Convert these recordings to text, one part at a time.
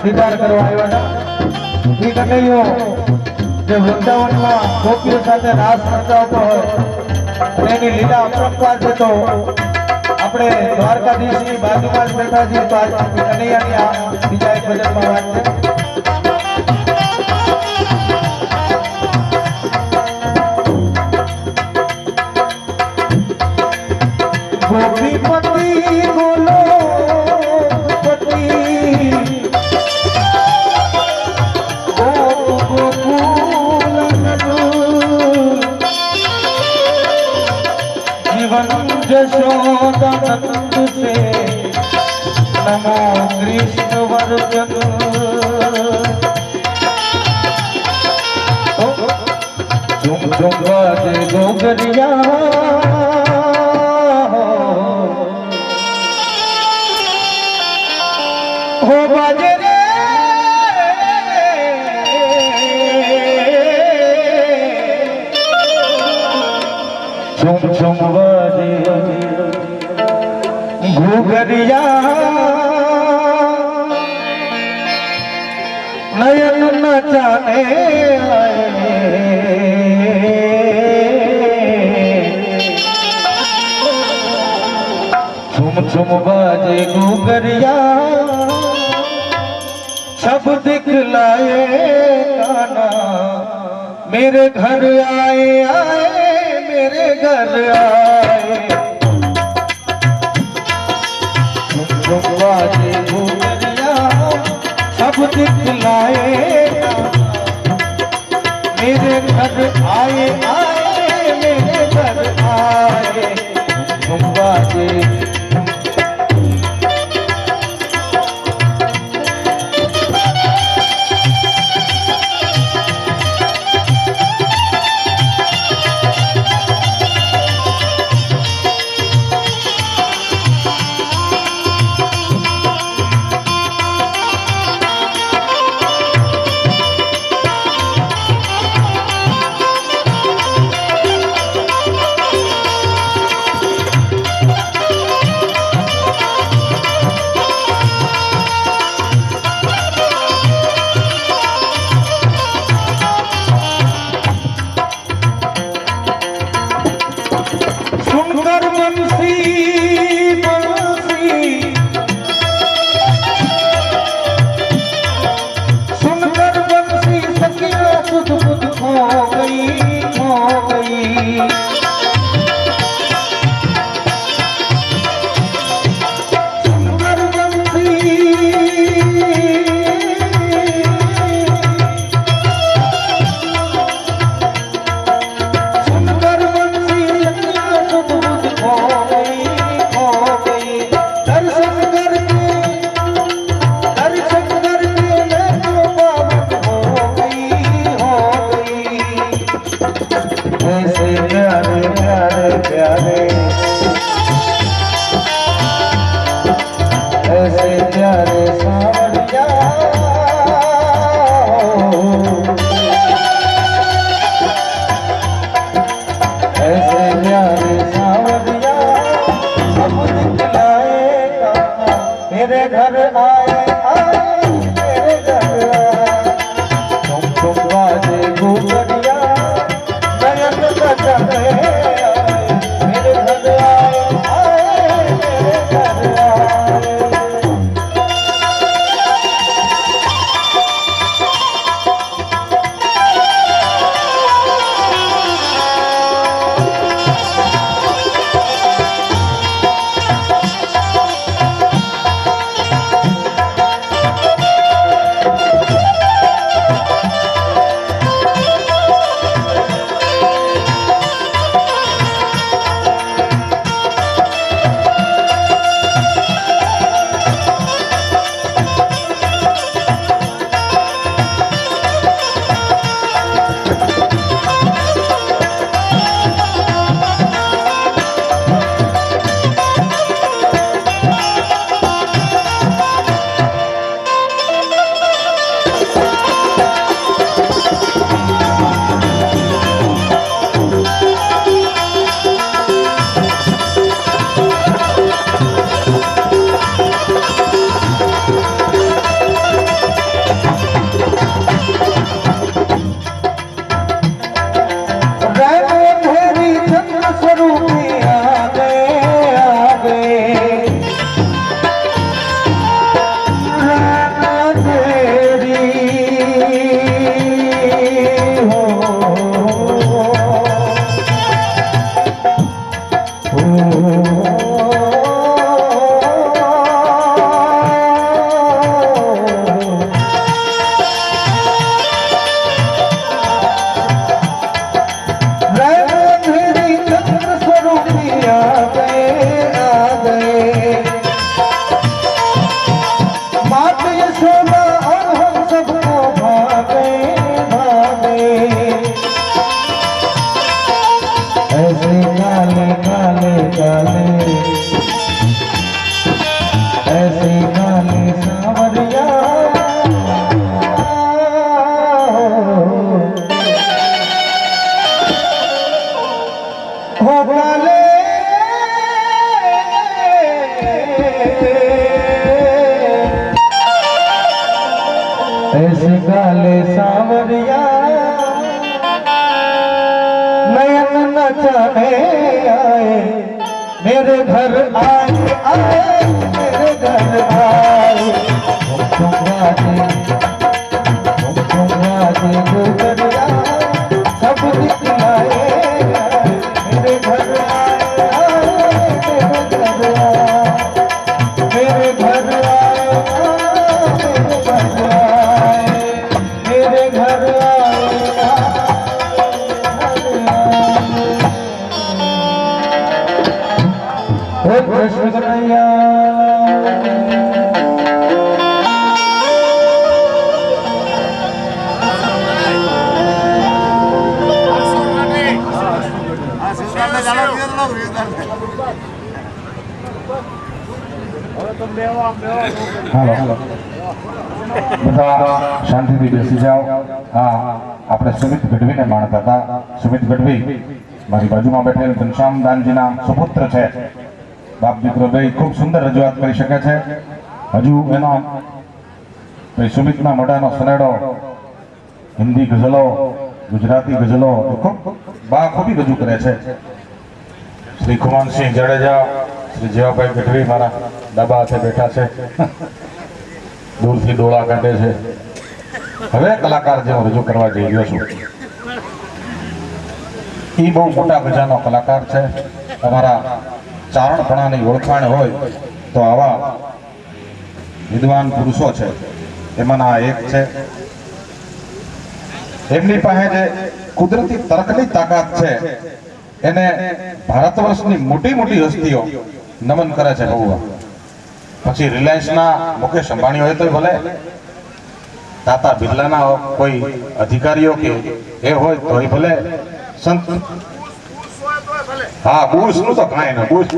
દીદાર કરવા આવ્યા હતા એ કનૈયો જે વૃંદાવનમાં ગોપીઓ સાથે રાસ રચાવતો હોય અને એની લીલા અપરંપાર છે તો આપણે દ્વારકાધીશની બાજુમાં જ બેઠા છીએ તો આજ કનૈયાની આ બીજા એક ભજનમાં વાત છે ગોપીપતિ બોલો यशोदानंद से नमो कृष्ण वर्जन झुम झुम बाजे डोगरिया हो बाजे रे झुम झुम बाजे घुघरिया नयन न जाने झुम झुम बाजे घुघरिया सब दिखलाए गाना मेरे घर आए आए मेरे घर आए बाजे घुघरिया सब दिखलाए मेरे घर आए आए मेरे घर आए बाजे बंसी बंसी सुनकर बंसी सखिया सुध बुध खो गई खो गई। सुनकर बंसी मेरे घर आए आए मेरे घर आए तुम बाजे गुगरिया नयन बचने आए मेरे घर आए आए मेरे घर आए। ऐसे काले सांवरिया नयन नचाने आए मेरे घर आए आए मेरे घर आए तुम राजे गुजरिया सब दिखलाए मेरे घर आए आए मेरे घर आए मेरे घर कृष्ण कन्हैया। હાલો હાલો બધા શાંતિથી બેસી જાઓ. હા, આપણે સુમિત ગઢવીને માણતા હતા. સુમિત ગઢવી મારી બાજુમાં બેઠેલ ઘનશ્યામ દાનજીના સુપુત્ર છે. બાપ દીકરો બે ખૂબ સુંદર રજૂઆત કરી શકે છે. હજુ એનો સુમિતના મોઢાનો સનેડો હિન્દી ગઝલો ગુજરાતી ગઝલો ખૂબ બાખૂબી રજૂ કરે છે. શ્રી કુમાનસિંહ જાડેજા, શ્રી જેવાભાઈ ગઢવી મારા ડાબા હાથે બેઠા છે, દૂરથી ડોળા કાઢે છે. હવે કલાકાર જે હું રજૂ કરવા જઈ રહ્યો છું એ બહુ મોટા ગજાનો કલાકાર છે. તમારા ચારણપણાની ઓળખાણ હોય તો આવા વિદ્વાન પુરુષો છે, એમાંના એક છે. એમની પાસે જે કુદરતી તર્કની તાકાત છે એને ભારત વર્ષની મોટી મોટી હસ્તીઓ નમન કરે છે. બહુ પછી રિલાયન્સના મુકેશ અંબાણી હોય તો ભલે, તાતા બિરલાના કોઈ અધિકારીઓ કે એ હોય તો ભલે, સંત હા બુશ નું તો કાંઈ ના, બુશ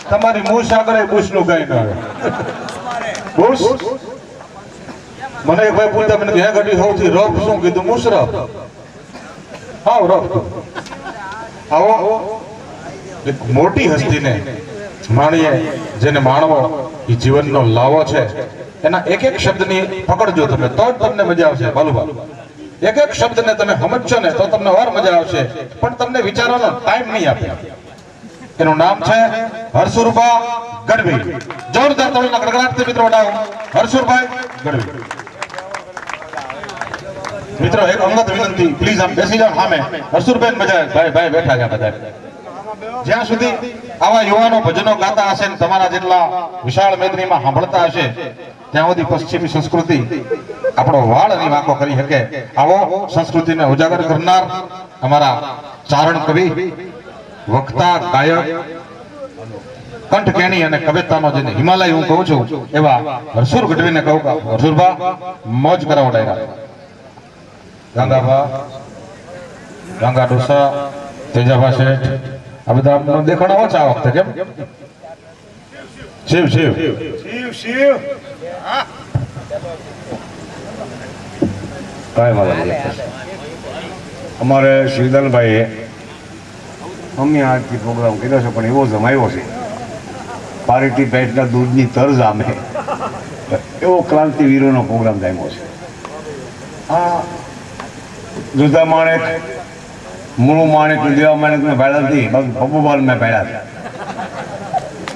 તમારી મૂછ આગળ બુશ નું કઈ ના બુશ. મને એક ભાઈ પૂછતા મને ઘેર ઘડી સૌથી રફ શું કીધું? મુશરફ. હા રફ. આવો એક મોટી હસ્તીને માણીએ, જેને માણવો એ જીવનનો લાવો છે. એના એક એક શબ્દની પકડજો તમે તો જ તમને મજા આવશે. બાલુબા, એક એક શબ્દને તમે સમજશો ને તો તમને ઓર મજા આવશે, પણ તમને વિચારવાનો ટાઈમ નહીં આપે. એનું નામ છે હરસુરભા ગઢવી. જોરદાર તાળીના ગડગડાટથી મિત્રો વડાવો હરસુરભાઈ ગઢવી. મિત્રો એક અંગત વિનંતી, પ્લીઝ આમ બેસી જાઓ સામે. હરસુરભાઈ મજા ભાઈ ભાઈ બેઠા છે બધા. જ્યાં સુધી આવા યુવાનો ભજનો ગાતા હશે ને તમારા જેટલા વિશાળ મેદનીમાં સાંભળતા હશે ત્યાં સુધી પશ્ચિમી સંસ્કૃતિ આપણો વાળ અને વાંકો કરી શકે. આવો સંસ્કૃતિને ઉજાગર કરનાર અમારા ચારણ કવિ, વક્તા, ગાયક, કંઠ કેણી અને કવિતાનો જેને હિમાલય હું કહું છું એવા હરસુર ગઢવીને કહું કે હરસુરભા મોજ કરાવો ડાયરા. ગંગાભા, ગંગા ડોસા, તેજાભા શેઠ, આ બધા દેખાડા ઓછા આ વખતે. કેમ? શિવ શિવ શિવ શિવ કાંઈ વાંધો નહીં. અમારે શિવદલભાઈએ મમ્મી આરતી પ્રોગ્રામ કર્યો છે, પણ એવો જમાયો છે પાર્ટી પેટના દૂધની તરજ આમે એવો ક્રાંતિવીરોનો પ્રોગ્રામ જામ્યો છે. આ જુદા માણેક, મૂળું માણેક, દેવા માણેક મેં ભેળા નથી, બાકી પપ્પુબાલ મેં ભેળા છે.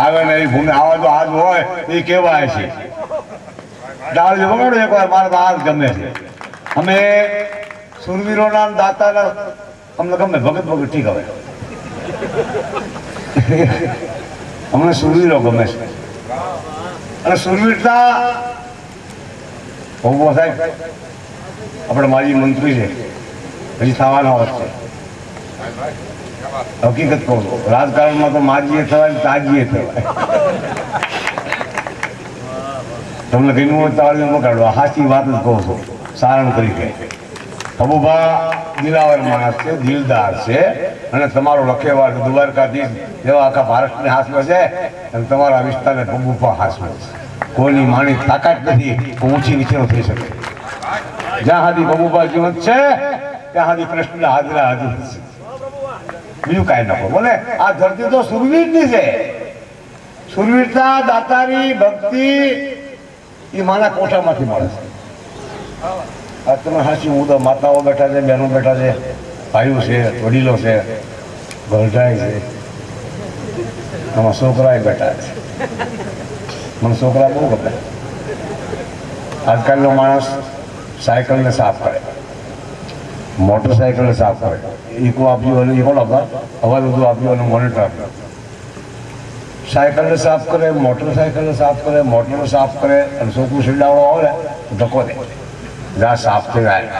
આવે ને એ ભૂમિ આવા તો હાથ હોય એ કહેવાય છે. દાળ જે વગાડો એકવાર મારે તો હાથ ગમે છે. અમે સુરવીરોના દાતાના અમને ગમે, ભગત ભગત ઠીક હવે અમને સુરવીરો ગમે છે. અને સુરવીરતા બહુ સાહેબ આપણે માજી મંત્રી છે, હજી થવાના હોત છે. હકીકત કહું છું, રાજકારણમાં તો માજીએ થવાય, તાજીએ થવાય. તમને કઈ હોય તાળીઓ ન કાઢવા, સાચી વાત જ કહું છું. સારણ તરીકે પબુભા દિલાવર માણસ છે, દિલદાર છે, અને તમારો લખેવાર દ્વારકાધીશ જેવા આખા ભારતને હાસવે છે, અને તમારા વિસ્તારને પબુભા હાસવે છે. કોઈની માણી તાકાત નથી ઊંચી નીચે થઈ શકે. જ્યાં સુધી પબુભા જીવંત છે ત્યાં સુધી કૃષ્ણ હાજરા હાજર છે. બીજું કાંઈ ન કહો. બોલે આ ધરતી તો સુરવીરની છે. સુરવીરતા, દાતારી, ભક્તિ એ માના કોઠામાંથી મળે છે. આ તમે સાચી હું તો માતાઓ બેઠા છે, બહેનો બેઠા છે, ભાઈઓ છે, વડીલો છે, ગરઢાઈ છે, આમાં છોકરાએ બેઠા છે. મને છોકરા બહુ ગમે. આજકાલનો માણસ સાયકલને સાફ કરે, મોટરસાયકલને સાફ કરે, ઇકો આપ્યું અને ઇકો આપવા અવાજ બધું આપ્યું અને મોનિટર આપ્યું. સાયકલને સાફ કરે, મોટરસાયકલને સાફ કરે, મોટરને સાફ કરે, અને છોકરું શીડાવાળો આવે ને ધક્કો દે, જા સાફ થઈ જાય.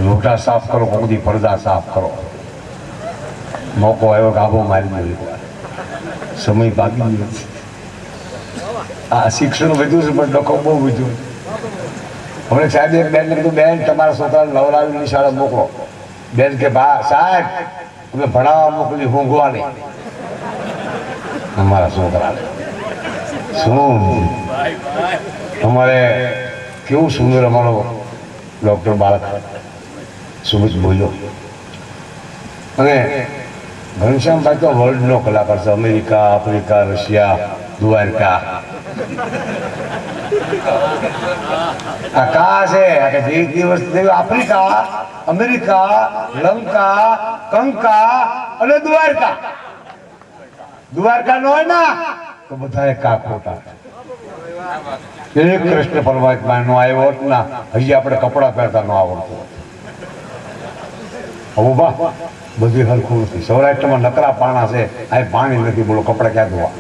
લોટા સાફ કરો, કોકથી પડદા સાફ કરો. મોકો આવ્યો ગાભો મારી દો એકવાર, સમય બાકી નથી. આ શિક્ષણ વધ્યું છે પણ ડખો બહુ વધ્યું. હમણાં સાહેબ એક બેન ને કીધું, બેન તમારા છોકરાને નવરાવી નિશાળે મોકલો. બેન કે બા સાહેબ તમે ભણાવવા મોકલી, ઊંઘવા નહીં. અમારા છોકરાને શું અમારે કેવું સુંદર અમારો ડૉક્ટર બાળક સુમિત બોલ્યો. અને ઘનશ્યામભાઈ તો વર્લ્ડનો કલાકાર છે. અમેરિકા, આફ્રિકા, રશિયા, દ્વારકા, આ કા છે કે જે દિવસ આફ્રિકા, અમેરિકા, લંકા, કંકા અને દ્વારકા દ્વારકા નો હોય ને તો બધા કા ખોટા. એક કૃષ્ણ પરમાત્મા નો આવ્યો હોત ના હજી આપણે કપડા પહેરતા ન આવડતું. હવે બા બધી હરખું નથી. સૌરાષ્ટ્રમાં નકરા પાણા છે, આ પાણી નથી. બોલો કપડા ક્યાં ધોવા?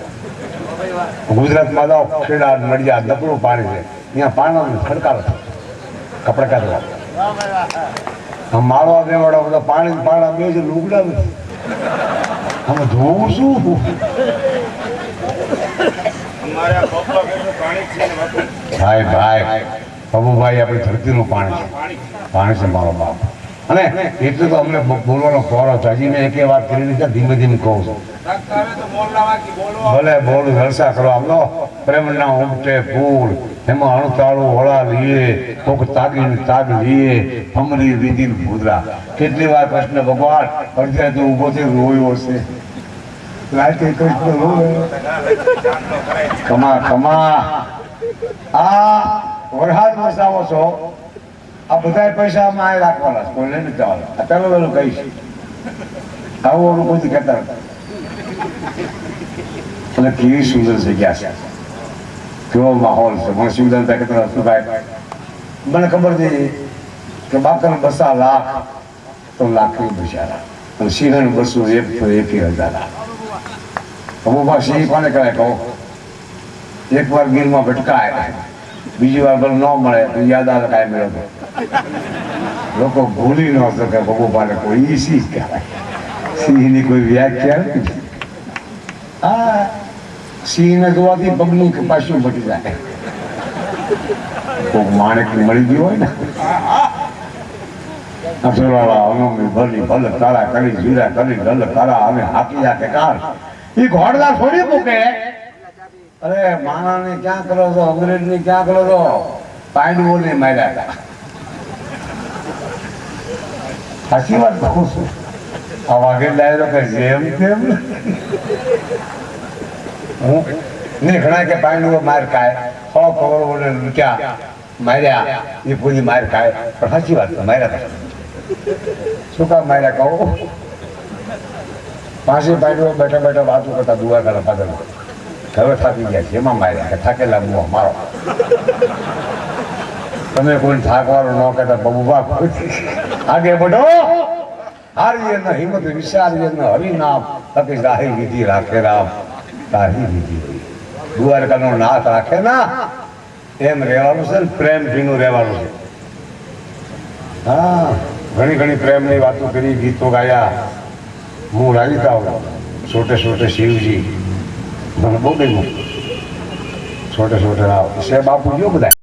ગુજરાતમાં જાઓ ખેડા નડિયા નકરું પાણી છે, અહીંયા પાણી ખડકારો છે, કપડા ક્યાં ધોવા? આમ માળવા બેવાડા બધા પાણી પાણા બે છે, લુગડા નથી. આમાં ધોવું શું? ભાઈ ભાઈ બાબુભાઈ આપણી ધરતીનું પાણી છે, પાણી છે મારો બાપ. અને એટલે તો અમને બોલવાનો ખોરો છે. હજી મેં એક વાત કરી નથી, ધીમે ધીમે કહું છું. ભલે બોલું જલસા કરો. આમનો પ્રેમના ઉમટે ફૂલ એમાં અણતાળું વળા લીએ, કોક તાગીને તાગ લીએ, અમરી વિધિન ભૂદરા. કેટલી વાર કૃષ્ણ ભગવાન અડધે તો ઊભો થઈ રોયો છે. રાતે કૃષ્ણ રોયો. કમા કમા આ વરસાદ વરસાવો છો, આ બધા પૈસા માં રાખવાના છે, કોઈ લઈને જવાના. આ પેલો પેલું કહીશ આવું કોઈ કહેતા હતા. અને કેવી સુંદર જગ્યા છે, કેવો માહોલ છે. મને શિવદાનતા કહેતા શું ભાઈ મને ખબર છે કે બાકર બસા લાખ તો લાખની બિચારા, અને સિંહણ બસો એક તો 1,000. અમુક સિંહ કોને કહેવાય કહો? એક વાર ગીરમાં ભટકાય, બીજી વાર ભલે ન મળે તો યાદ આવે કાંઈ મેળવો. લોકો ભૂલી ન શકે ભગવાને કોઈ ઈ સિંહ કહેવાય. સિંહની કોઈ વ્યાખ્યા નથી. હા, સિંહને જોવાથી પગનું પાછું બટી જાય. કોઈક માણેક મળી ગયો હોય ને ભલે તારા કરી જીરા કરી ઢલ તારા અમે હાકી જાય કાર એ ઘોડલા થોડી મૂકે. અરે માણાને ક્યાં કરો છો, અંગ્રેજને ક્યાં કરો છો? પાંડવોને માર્યા હતા. સાચી વાત કહું છું. આ વાઘે ડાયરો કે જેમ તેમ હું ને ઘણા કે પાંડવો માર ખાય, 100 કરોડ લૂટ્યા માર્યા એ પૂરી માર ખાય. પણ સાચી વાત માર્યા હતા. શું કામ માર્યા કહો? પાંચે પાંડવો બેઠા બેઠા વાતો કરતા દુવાકાના પાદર હવે થાકી ગયા છે, એમાં માર્યા કે થાકેલા બુઆ મારો. તમે કોઈ થાકવાનું ન કહેતા બબુબા આગે બઢો હારીએ ન હિંમત વિચારીએ ન હરિનામ તકે જાહી વિધિ રાખે રામ તારી વિધિ. દ્વારકાનો નાથ રાખે ના એમ રહેવાનું છે ને, પ્રેમ ભીનું રહેવાનું છે. હા, ઘણી ઘણી પ્રેમની વાતો કરી, ગીતો ગાયા. હું રાજીતા હું છોટે છોટે શિવજી મને બહુ ગમ્યું. છોટે છોટે રાવ છે બાપુ જો બધા